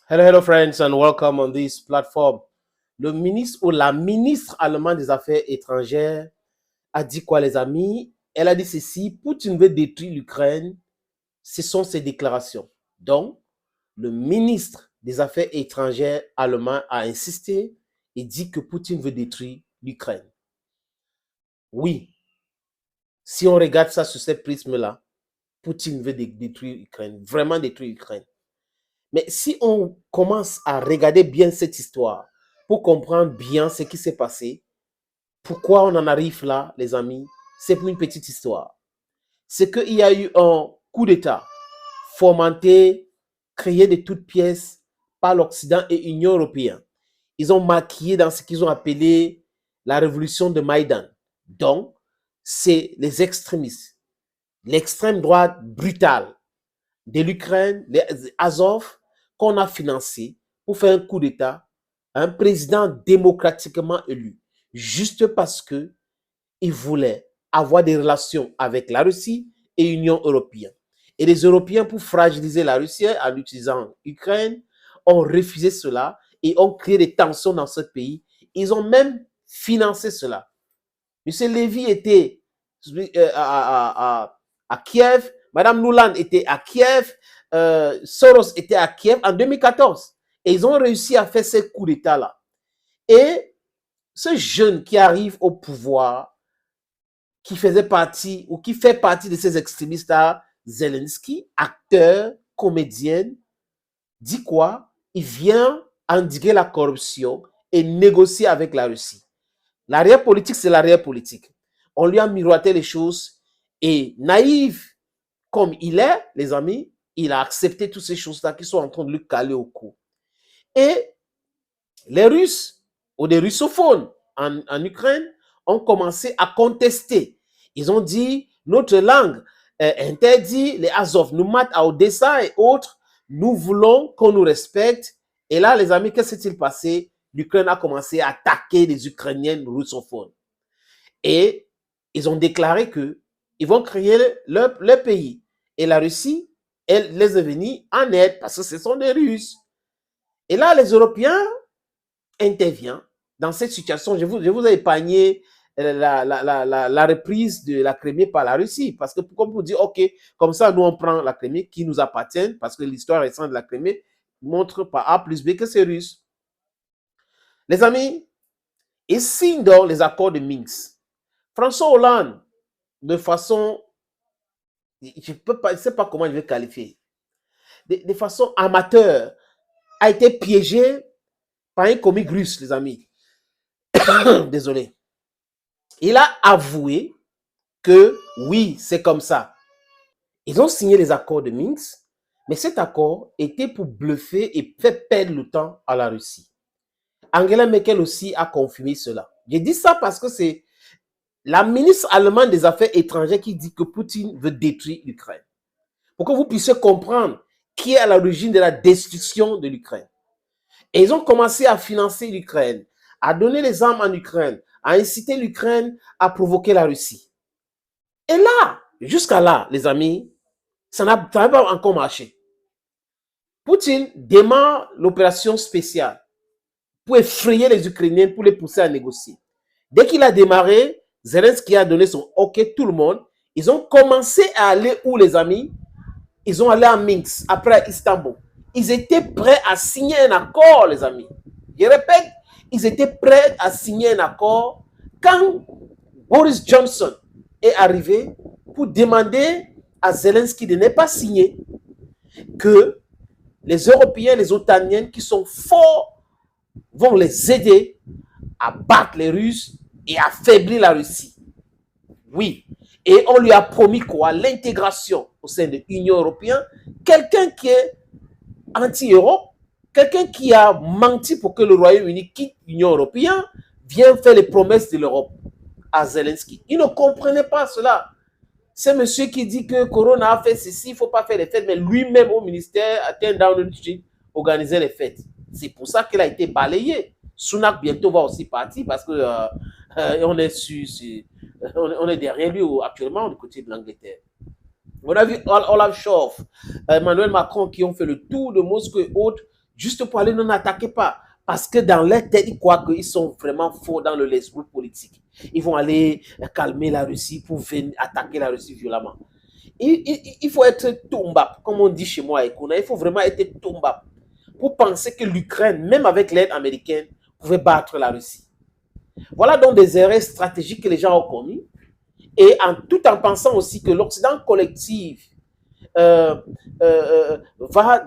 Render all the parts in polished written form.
Hello, friends, and welcome on this platform. Le ministre ou la ministre allemande des Affaires étrangères a dit quoi, les amis? Elle a dit ceci: Poutine veut détruire l'Ukraine. Ce sont ses déclarations. Donc, le ministre des Affaires étrangères allemand a insisté et dit que Poutine veut détruire l'Ukraine. Oui, si on regarde ça sur ce prisme-là, Poutine veut détruire l'Ukraine, vraiment détruire l'Ukraine. Mais si on commence à regarder bien cette histoire pour comprendre bien ce qui s'est passé, pourquoi on en arrive là, les amis, c'est pour une petite histoire. C'est qu'il y a eu un coup d'État fomenté, créé de toutes pièces par l'Occident et l'Union européenne. Ils ont maquillé dans ce qu'ils ont appelé la révolution de Maïdan. Donc, c'est les extrémistes, l'extrême droite brutale de l'Ukraine, les Azov, qu'on a financé pour faire un coup d'État à un président démocratiquement élu, juste parce qu'il voulait avoir des relations avec la Russie et l'Union européenne. Et les Européens, pour fragiliser la Russie en utilisant l'Ukraine, ont refusé cela et ont créé des tensions dans ce pays. Ils ont même financé cela. M. Lévy était à Kiev, Mme Nuland était à Kiev, Soros était à Kiev en 2014. Et ils ont réussi à faire ce coup d'État-là. Et ce jeune qui arrive au pouvoir, qui faisait partie ou qui fait partie de ces extrémistes-là, Zelensky, acteur, comédien, dit quoi? Il vient endiguer la corruption et négocier avec la Russie. L'arrière politique, c'est l'arrière politique. On lui a miroité les choses et naïf comme il est, les amis, il a accepté toutes ces choses-là qui sont en train de lui caler au cou. Et les Russes, ou des russophones en Ukraine, ont commencé à contester. Ils ont dit, notre langue interdit, les Azov nous matent à Odessa et autres, nous voulons qu'on nous respecte. Et là, les amis, qu'est-ce qui s'est passé? L'Ukraine a commencé à attaquer les Ukrainiennes russophones. Et ils ont déclaré qu'ils vont créer leur pays. Et la Russie, elle les est venue en aide parce que ce sont des Russes. Et là, les Européens interviennent dans cette situation. Je vous ai épargné la reprise de la Crimée par la Russie. Parce que comme vous dire, OK, comme ça, nous, on prend la Crimée qui nous appartient, parce que l'histoire récente de la Crimée montre par A plus B que c'est russe. Les amis, ils signent donc les accords de Minsk. François Hollande, de façon, je ne sais pas comment je vais qualifier, de façon amateur, a été piégé par un comique russe, les amis. Désolé. Il a avoué que oui, c'est comme ça. Ils ont signé les accords de Minsk, mais cet accord était pour bluffer et faire perdre le temps à la Russie. Angela Merkel aussi a confirmé cela. Je dis ça parce que c'est la ministre allemande des Affaires étrangères qui dit que Poutine veut détruire l'Ukraine. Pour que vous puissiez comprendre qui est à l'origine de la destruction de l'Ukraine. Et ils ont commencé à financer l'Ukraine, à donner les armes en Ukraine, à inciter l'Ukraine à provoquer la Russie. Et là, jusqu'à là, les amis, ça n'a pas encore marché. Poutine démarre l'opération spéciale pour effrayer les Ukrainiens, pour les pousser à négocier. Dès qu'il a démarré, Zelensky a donné son OK, tout le monde. Ils ont commencé à aller où, les amis? Ils ont allé à Minsk, après à Istanbul. Ils étaient prêts à signer un accord, les amis. Je répète, ils étaient prêts à signer un accord quand Boris Johnson est arrivé pour demander à Zelensky de ne pas signer, que les Européens, les Otaniens qui sont forts vont les aider à battre les Russes et à affaiblir la Russie. Oui. Et on lui a promis quoi? L'intégration au sein de l'Union européenne. Quelqu'un qui est anti-Europe, quelqu'un qui a menti pour que le Royaume-Uni quitte l'Union européenne, vient faire les promesses de l'Europe à Zelensky. Il ne comprenait pas cela. C'est monsieur qui dit que Corona a fait ceci, il ne faut pas faire les fêtes, mais lui-même au ministère, à Downing Street, organisait les fêtes. C'est pour ça qu'il a été balayé. Sunak bientôt va aussi partir parce que on est derrière lui actuellement du côté de l'Angleterre. On a vu Olaf Scholz, Emmanuel Macron qui ont fait le tour de Moscou et autres juste pour aller, ne n'attaquez pas. Parce que dans leur tête, ils croient qu'ils sont vraiment forts dans l'esprit politique. Ils vont aller calmer la Russie pour venir attaquer la Russie violemment. Il faut être tombap, comme on dit chez moi à Ekona. Il faut vraiment être tombap pour penser que l'Ukraine, même avec l'aide américaine, pouvait battre la Russie. Voilà donc des erreurs stratégiques que les gens ont commis. Et tout en pensant aussi que l'Occident collectif va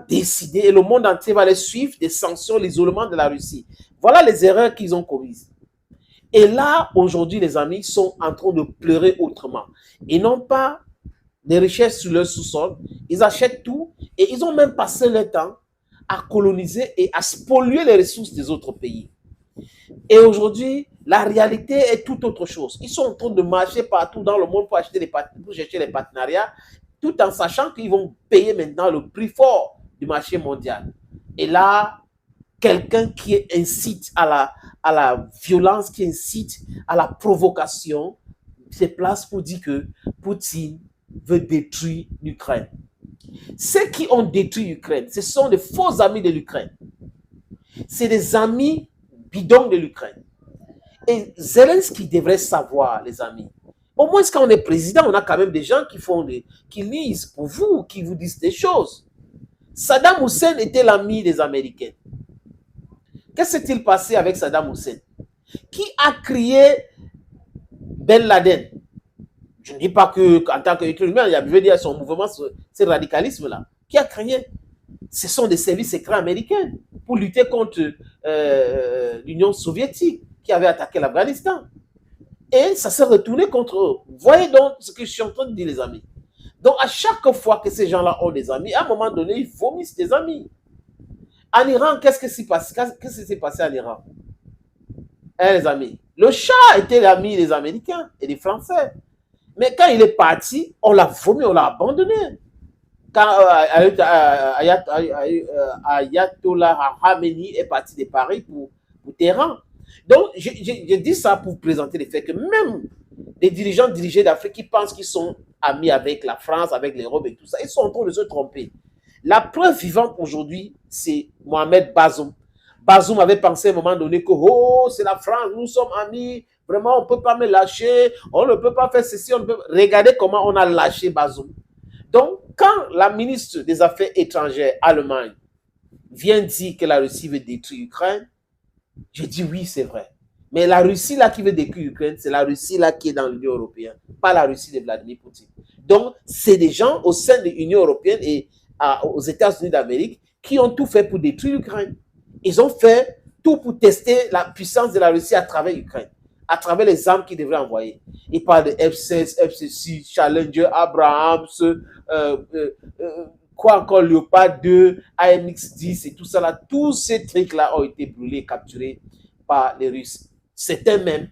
décider et le monde entier va les suivre des sanctions, l'isolement de la Russie. Voilà les erreurs qu'ils ont commises. Et là, aujourd'hui, les amis sont en train de pleurer autrement. Ils n'ont pas des richesses sur leur sous-sol, ils achètent tout et ils ont même passé leur temps à coloniser et à spolier les ressources des autres pays. Et aujourd'hui, la réalité est tout autre chose. Ils sont en train de marcher partout dans le monde pour chercher les partenariats, tout en sachant qu'ils vont payer maintenant le prix fort du marché mondial. Et là, quelqu'un qui incite à la violence, qui incite à la provocation, se place pour dire que Poutine veut détruire l'Ukraine. Ceux qui ont détruit l'Ukraine, ce sont des faux amis de l'Ukraine. C'est des amis bidons de l'Ukraine. Et Zelensky devrait savoir, les amis. Au moins, quand on est président, on a quand même des gens qui lisent pour vous, qui vous disent des choses. Saddam Hussein était l'ami des Américains. Qu'est-ce qui s'est passé avec Saddam Hussein? Qui a créé Ben Laden? Je ne dis pas qu'en tant qu'être humain, il y avait dire son mouvement, ce radicalisme-là. Qui a créé? Ce sont des services secrets américains pour lutter contre l'Union soviétique qui avait attaqué l'Afghanistan. Et ça s'est retourné contre eux. Voyez donc ce que je suis en train de dire, les amis. Donc, à chaque fois que ces gens-là ont des amis, à un moment donné, ils vomissent des amis. En Iran, qu'est-ce qui s'est passé? Qu'est-ce qui s'est passé en Iran? Les amis, le Shah était l'ami des Américains et des Français. Mais quand il est parti, on l'a vomi, on l'a abandonné. Quand Ayatollah Khamenei est parti de Paris pour Téhéran. Donc, je dis ça pour présenter le fait que même les dirigeants dirigés d'Afrique qui pensent qu'ils sont amis avec la France, avec l'Europe et tout ça, ils sont en train de se tromper. La preuve vivante aujourd'hui, c'est Mohamed Bazoum. Bazoum avait pensé à un moment donné que c'est la France, nous sommes amis, vraiment on ne peut pas me lâcher, on ne peut pas faire ceci, on ne peut... Regardez comment on a lâché Bazoum. Donc, quand la ministre des Affaires étrangères allemande vient dire que la Russie veut détruire l'Ukraine, je dis oui, c'est vrai. Mais la Russie là qui veut détruire l'Ukraine, c'est la Russie là qui est dans l'Union européenne, pas la Russie de Vladimir Poutine. Donc, c'est des gens au sein de l'Union européenne et aux États-Unis d'Amérique qui ont tout fait pour détruire l'Ukraine. Ils ont fait tout pour tester la puissance de la Russie à travers l'Ukraine, à travers les armes qu'ils devraient envoyer. Ils parlent de F-16, F-16, Challenger, Abrams, quoi encore, Leopard 2, AMX-10 et tout ça là. Tous ces trucs-là ont été brûlés, capturés par les Russes. Certains même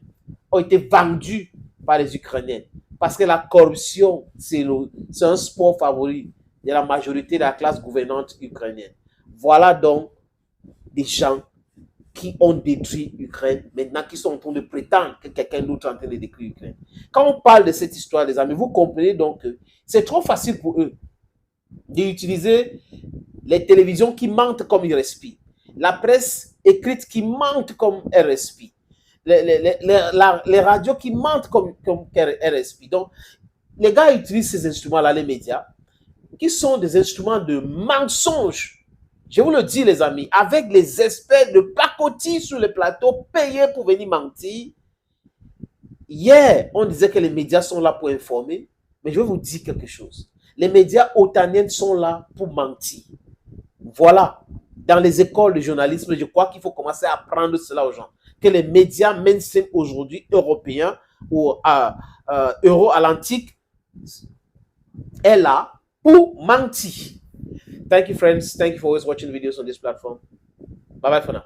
ont été vendus par les Ukrainiens. Parce que la corruption, c'est un sport favori de la majorité de la classe gouvernante ukrainienne. Voilà donc des gens qui ont détruit l'Ukraine, maintenant qui sont en train de prétendre que quelqu'un d'autre est en train de détruire l'Ukraine. Quand on parle de cette histoire, les amis, vous comprenez donc que c'est trop facile pour eux d'utiliser les télévisions qui mentent comme ils respirent, la presse écrite qui mente comme elle respire, les radios qui mentent comme elle respire. Donc, les gars utilisent ces instruments-là, les médias, qui sont des instruments de mensonge. Je vous le dis, les amis, avec les experts de pacotille sur le plateau, payés pour venir mentir. Hier, on disait que les médias sont là pour informer, mais je vais vous dire quelque chose. Les médias otaniens sont là pour mentir. Voilà. Dans les écoles de journalisme, je crois qu'il faut commencer à apprendre cela aux gens. Que les médias mainstream aujourd'hui, européens ou euro-atlantiques, est là pour mentir. Thank you, friends. Thank you for always watching videos on this platform. Bye-bye for now.